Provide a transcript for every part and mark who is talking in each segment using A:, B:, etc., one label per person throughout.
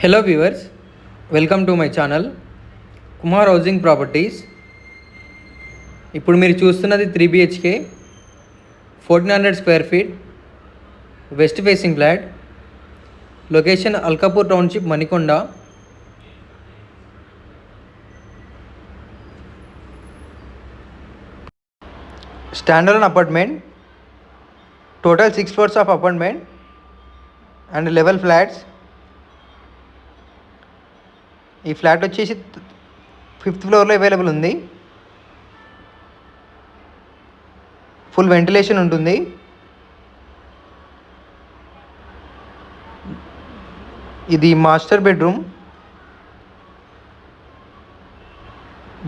A: Hello viewers, welcome to my channel Kumar housing properties. ఇప్పుడు మీరు చూస్తున్నది 3 BHK 1400 square feet west facing flat. Location Alkapur township, Manikonda. Standard apartment, total 6 floors of apartment and 11 flats. ఈ flat వచ్చేసి 5th ఫ్లోర్లో available ఉంది. Full ventilation ఉంటుంది. ఇది master bedroom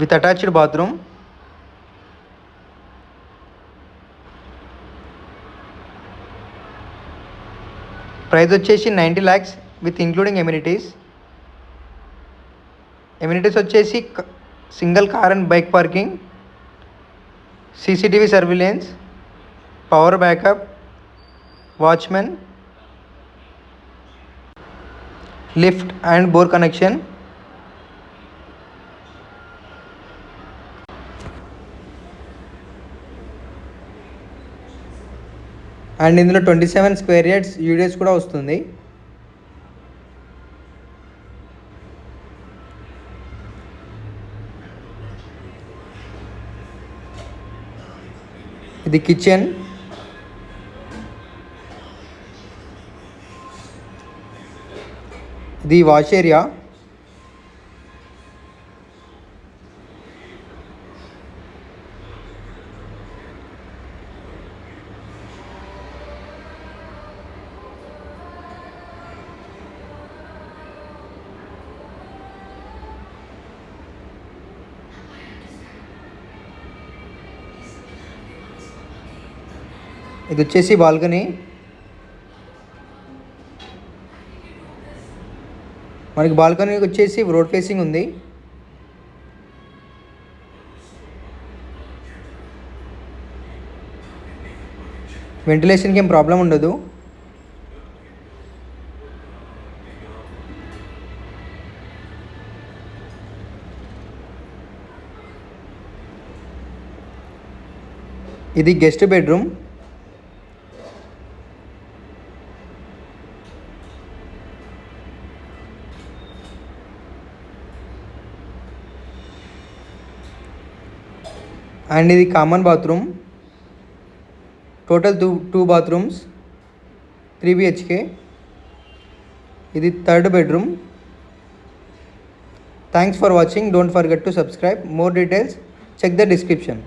A: with attached bathroom. Price వచ్చేసి 90 lakhs with including amenities. Amenities వచ్చేసి single car and bike parking, CCTV surveillance, power backup, watchmen, lift and bore connection. And ఇందులో 27 square yards UDS కూడా వస్తుంది. ఇది kitchen. ఇది wash area. ఇది వచ్చేసి balcony. మనకి బాల్కనీ వచ్చేసి రోడ్ ఫేసింగ్ ఉంది. వెంటిలేషన్కి ఏం ప్రాబ్లం ఉండదు. ఇది గెస్ట్ బెడ్రూమ్. అండ్ ఇది common bathroom. Total two bathrooms, 3 BHK. ఇది third bedroom. Thanks for watching. Don't forget to subscribe. More details check the description.